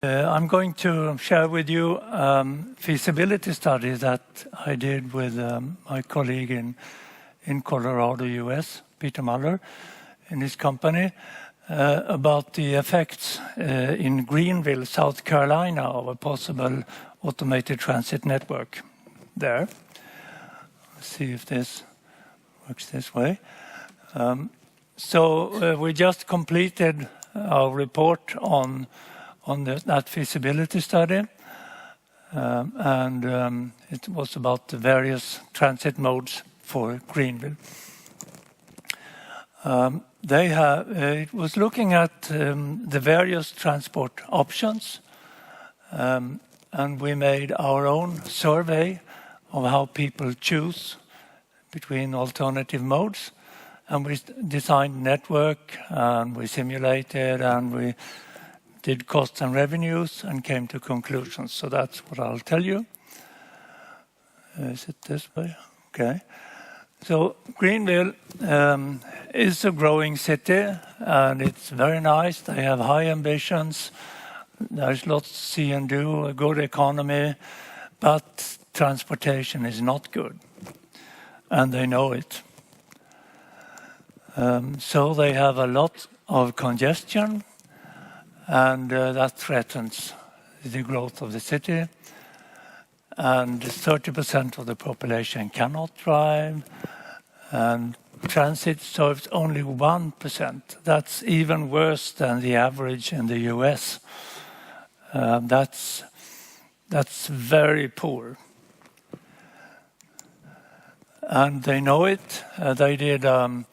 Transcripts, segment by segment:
I'm going to share with you feasibility study that I did with my colleague in Colorado, US, Peter Muller, in his company, about the effects in Greenville, South Carolina, of a possible automated transit network there. Let's see if this works this way. So we just completed our report on that feasibility study, and it was about the various transit modes for Greenville. It was looking at the various transport options, and we made our own survey of how people choose between alternative modes, and we designed network, and we simulated, and we did costs and revenues and came to conclusions. So that's what I'll tell you. Is it this way? Okay. So Greenville is a growing city, and it's very nice. They have high ambitions. There's lots to see and do, a good economy, but transportation is not good, and they know it. So they have a lot of congestion, and that threatens the growth of the city. And 30% of the population cannot drive, and transit serves only 1%. That's even worse than the average in the US. That's very poor. And they know it. They did a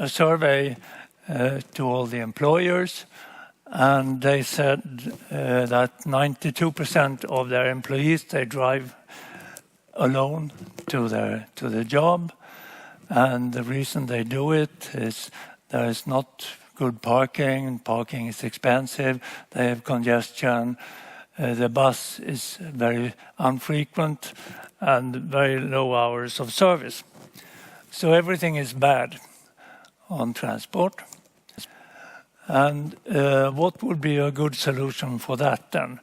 survey to all the employers, and they said that 92% of their employees, they drive alone to the job, and the reason they do it is there is not good parking is expensive, they have congestion, the bus is very infrequent, and very low hours of service. So everything is bad on transport. And what would be a good solution for that then?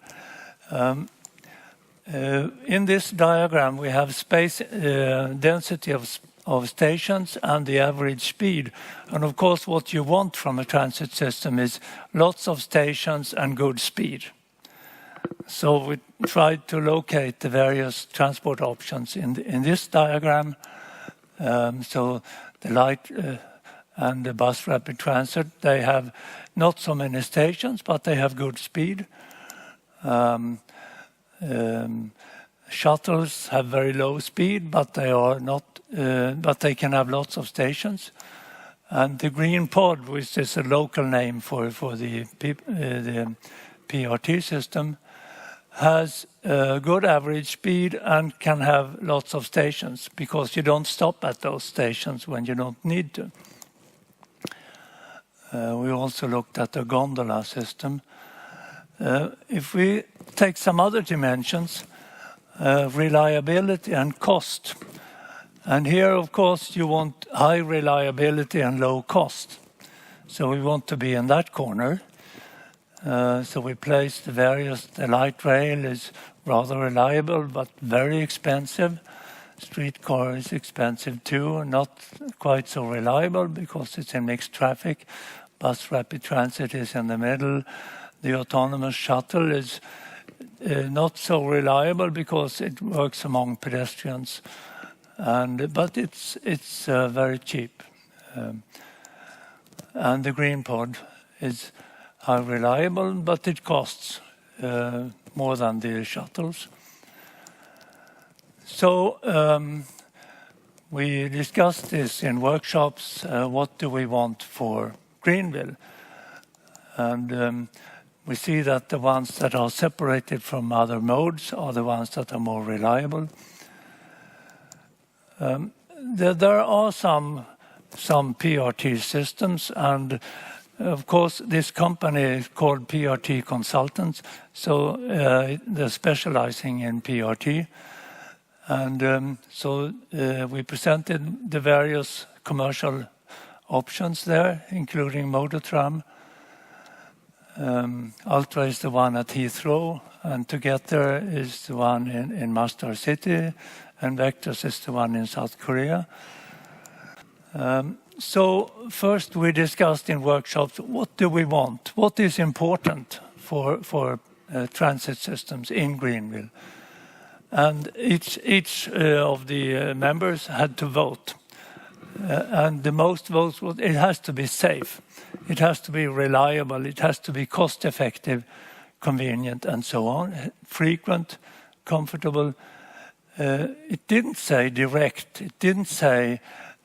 In this diagram we have space density of stations and the average speed. And of course what you want from a transit system is lots of stations and good speed. So we tried to locate the various transport options in this diagram. So the light and the bus rapid transit, they have not so many stations, but they have good speed. Shuttles have very low speed, but they are not. But they can have lots of stations. And the green pod, which is a local name for the PRT system, has a good average speed and can have lots of stations because you don't stop at those stations when you don't need to. We also looked at the gondola system. If we take some other dimensions, reliability and cost. And here, of course, you want high reliability and low cost. So we want to be in that corner. So we placed the light rail is rather reliable, but very expensive. Streetcar is expensive too, not quite so reliable because it's in mixed traffic. Bus rapid transit is in the middle. The autonomous shuttle is not so reliable because it works among pedestrians, but it's very cheap. And the green pod is high reliable, but it costs more than the shuttles. So we discussed this in workshops. What do we want for Greenville? And we see that the ones that are separated from other modes are the ones that are more reliable. There are some PRT systems, and of course this company is called PRT Consultants, so they're specializing in PRT. And so we presented the various commercial options there, including motor tram. Ultra is the one at Heathrow, and Together is the one in Podcar City, and Vectors is the one in South Korea. So first we discussed in workshops, what do we want? What is important for transit systems in Greenville? And each of the members had to vote. And the most votes, it has to be safe. It has to be reliable. It has to be cost effective, convenient, and so on. Frequent, comfortable. It didn't say direct. It didn't say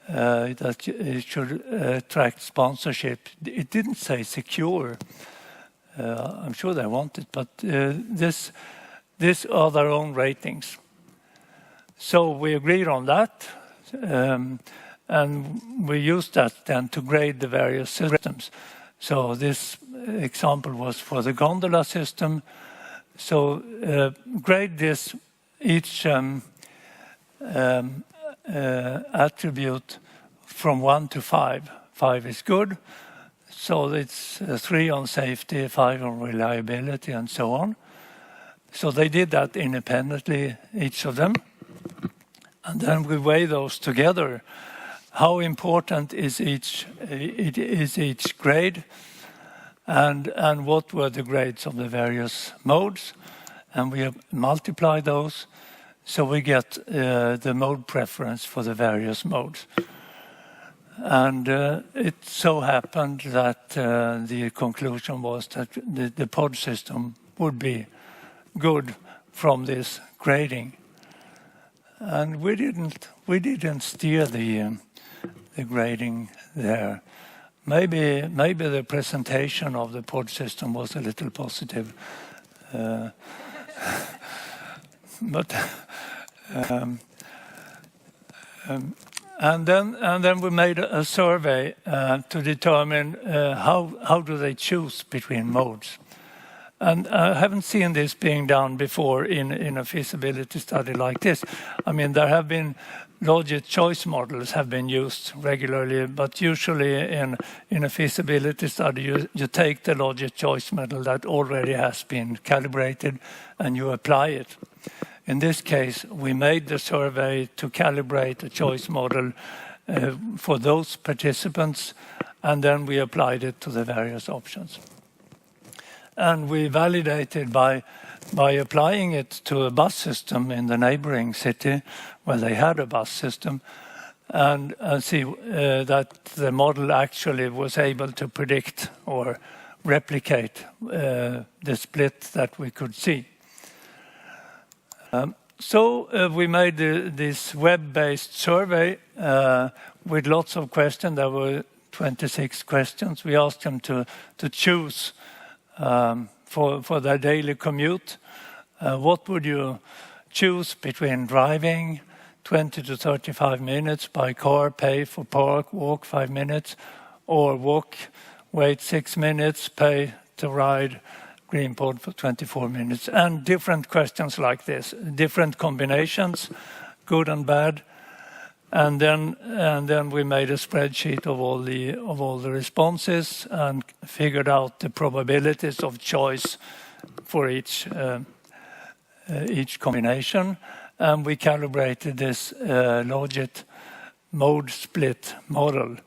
that it should attract sponsorship. It didn't say secure. I'm sure they want it, but these are their own ratings. So we agreed on that, and we used that then to grade the various systems. So this example was for the gondola system. So grade this each attribute from 1 to 5. 5 is good, so it's 3 on safety, 5 on reliability, and so on. So they did that independently, each of them. And then we weigh those together. How important is each grade, and what were the grades of the various modes? And we multiply those, so we get the mode preference for the various modes. And it so happened that the conclusion was that the pod system would be good from this grading. And we didn't steer the grading there. Maybe the presentation of the pod system was a little positive, but and then we made a survey to determine how do they choose between modes. And I haven't seen this being done before in a feasibility study like this. I mean, there have been logic choice models have been used regularly, but usually in a feasibility study, you take the logic choice model that already has been calibrated and you apply it. In this case, we made the survey to calibrate a choice model for those participants, and then we applied it to the various options. And we validated by applying it to a bus system in the neighboring city where they had a bus system, and see that the model actually was able to predict or replicate the split that we could see. So we made this web-based survey with lots of questions. There were 26 questions. We asked them to choose for their daily commute. What would you choose between driving 20 to 35 minutes by car, pay for park, walk 5 minutes, or walk, wait 6 minutes, pay to ride Greenport for 24 minutes, and different questions like this, different combinations, good and bad, and then we made a spreadsheet of all the responses and figured out the probabilities of choice for each combination, and we calibrated this logit mode split model,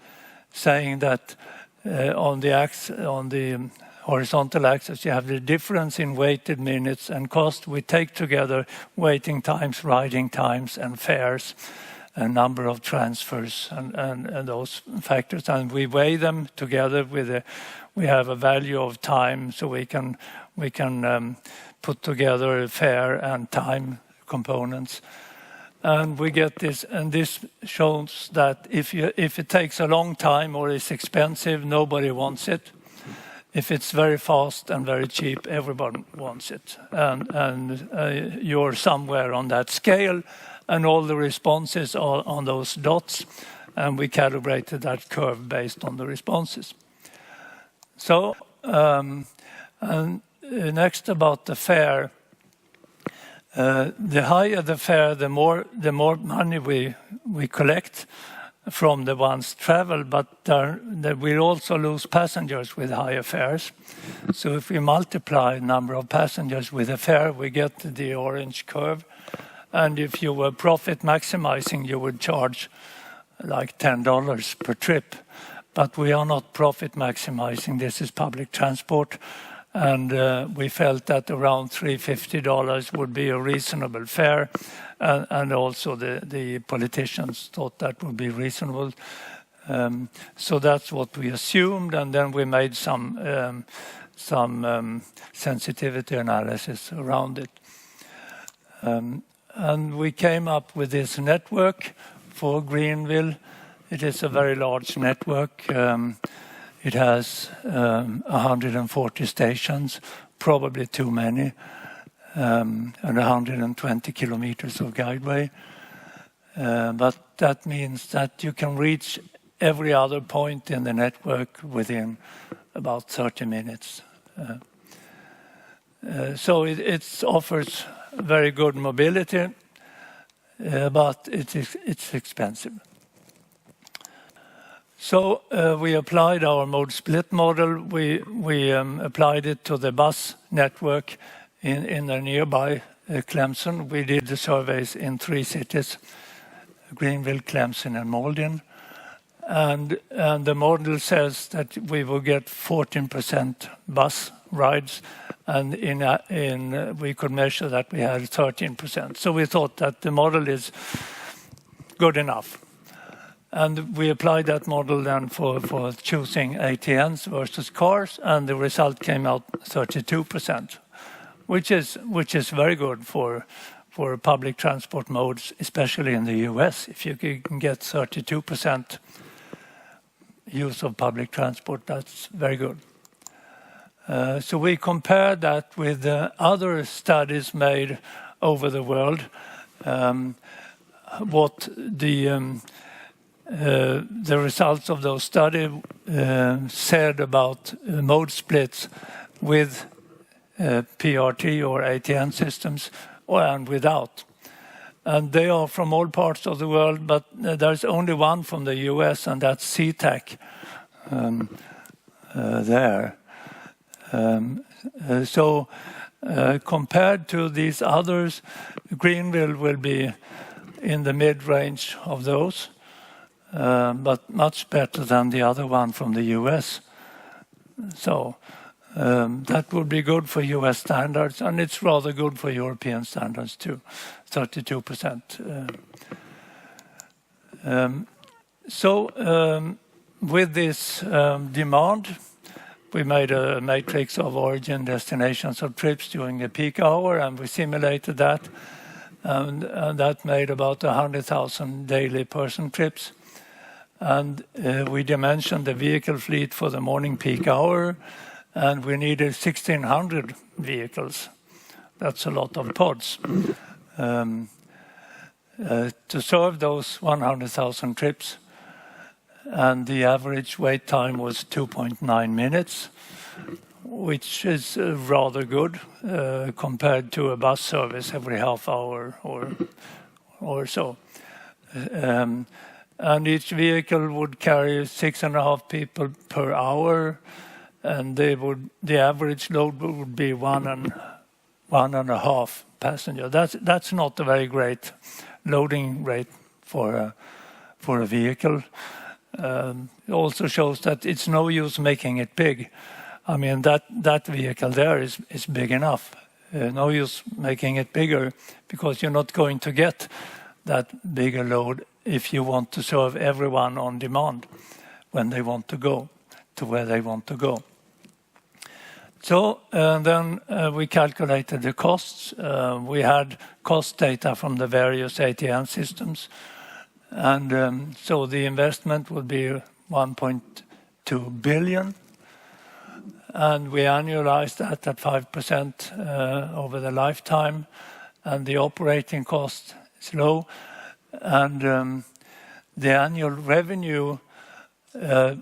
saying that on the horizontal axis, you have the difference in waited minutes and cost. We take together waiting times, riding times, and fares, a number of transfers, and those factors, and we weigh them together with we have a value of time, so we can put together fare and time components, and we get this. And this shows that if it takes a long time or is expensive, nobody wants it. If it's very fast and very cheap, everyone wants it. And you're somewhere on that scale, and all the responses are on those dots, and we calibrated that curve based on the responses. So, and next about the fare. The higher the fare, the more money we collect, from the ones travel, but we also lose passengers with higher fares. So if we multiply number of passengers with a fare, we get the orange curve. And if you were profit maximizing, you would charge like $10 per trip. But we are not profit maximizing. This is public transport. And we felt that around $350 would be a reasonable fare. And also the politicians thought that would be reasonable. So that's what we assumed. And then we made some sensitivity analysis around it. And we came up with this network for Greenville. It is a very large network. It has 140 stations, probably too many, and 120 kilometers of guideway. But that means that you can reach every other point in the network within about 30 minutes. So it offers very good mobility, but it's expensive. So we applied our mode split model. We applied it to the bus network in the nearby Clemson. We did the surveys in 3 cities, Greenville, Clemson, and Malden. And the model says that we will get 14% bus rides, and we could measure that we had 13%. So we thought that the model is good enough. And we applied that model then for choosing ATNs versus cars, and the result came out 32%, which is very good for public transport modes, especially in the US. If you can get 32% use of public transport, that's very good. So we compared that with the other studies made over the world, what the results of those studies said about mode splits with PRT or ATN systems and without. And they are from all parts of the world, but there's only one from the US, and that's SeaTac there. So compared to these others, Greenville will be in the mid-range of those. But much better than the other one from the US. So that would be good for US standards, and it's rather good for European standards too, 32%. So with this demand, we made a matrix of origin, destinations of trips during the peak hour, and we simulated that. And that made about 100,000 daily person trips. And we dimensioned the vehicle fleet for the morning peak hour, and we needed 1,600 vehicles. That's a lot of pods. To serve those 100,000 trips, and the average wait time was 2.9 minutes, which is rather good compared to a bus service every half hour or so. And each vehicle would carry 6.5 people per hour, and the average load would be 1.5 passenger. That's not a very great loading rate for a vehicle. It also shows that it's no use making it big. I mean, that vehicle there is big enough. No use making it bigger, because you're not going to get that bigger load if you want to serve everyone on demand when they want to go to where they want to go. So then we calculated the costs. We had cost data from the various ATN systems. And so the investment would be 1.2 billion. And we annualized that at 5% over the lifetime. And the operating cost is low. And the annual revenue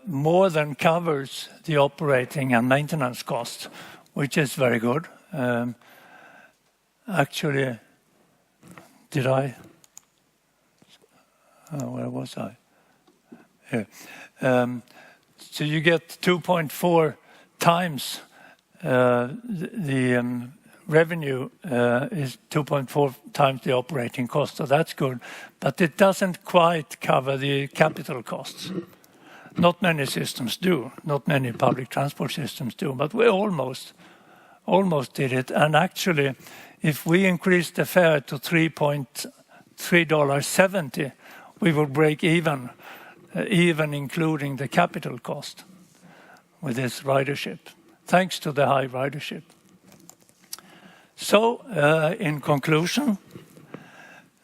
more than covers the operating and maintenance costs, which is very good. Actually, did I? Where was I? here. So you get 2.4 times the revenue is 2.4 times the operating cost, so that's good. But it doesn't quite cover the capital costs. Not many systems do, not many public transport systems do, but we almost did it. And actually, if we increase the fare to $3.70, we will break even including the capital cost with this ridership, thanks to the high ridership. So, in conclusion,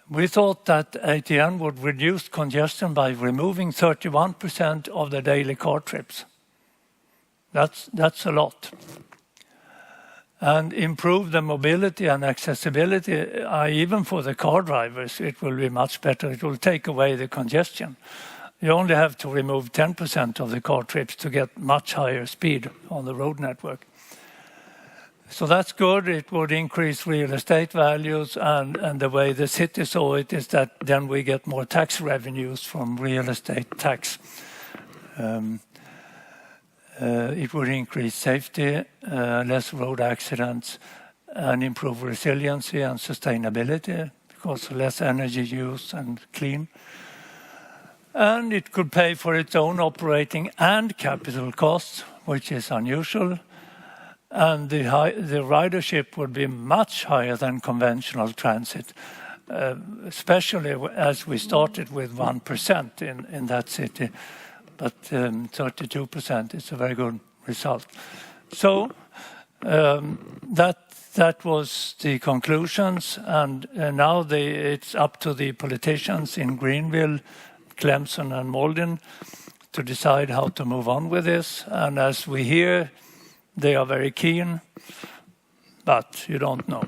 we thought that ATN would reduce congestion by removing 31% of the daily car trips. That's a lot. And improve the mobility and accessibility, even for the car drivers, it will be much better. It will take away the congestion. You only have to remove 10% of the car trips to get much higher speed on the road network. So that's good. It would increase real estate values, and the way the city saw it is that then we get more tax revenues from real estate tax. It would increase safety, less road accidents, and improve resiliency and sustainability because less energy use and clean. And it could pay for its own operating and capital costs, which is unusual. And the ridership would be much higher than conventional transit, especially as we started with 1% in that city. But 32% is a very good result. So that was the conclusions, and now it's up to the politicians in Greenville, Clemson and Malden to decide how to move on with this. And as we hear, they are very keen, but you don't know.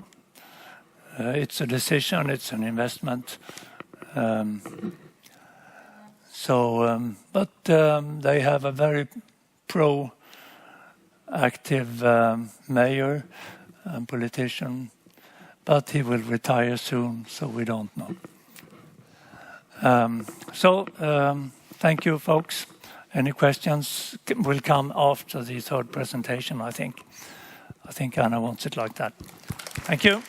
It's a decision, it's an investment. But they have a very pro-active mayor and politician, but he will retire soon, so we don't know. Thank you, folks. Any questions will come after the third presentation, I think. I think Anna wants it like that. Thank you.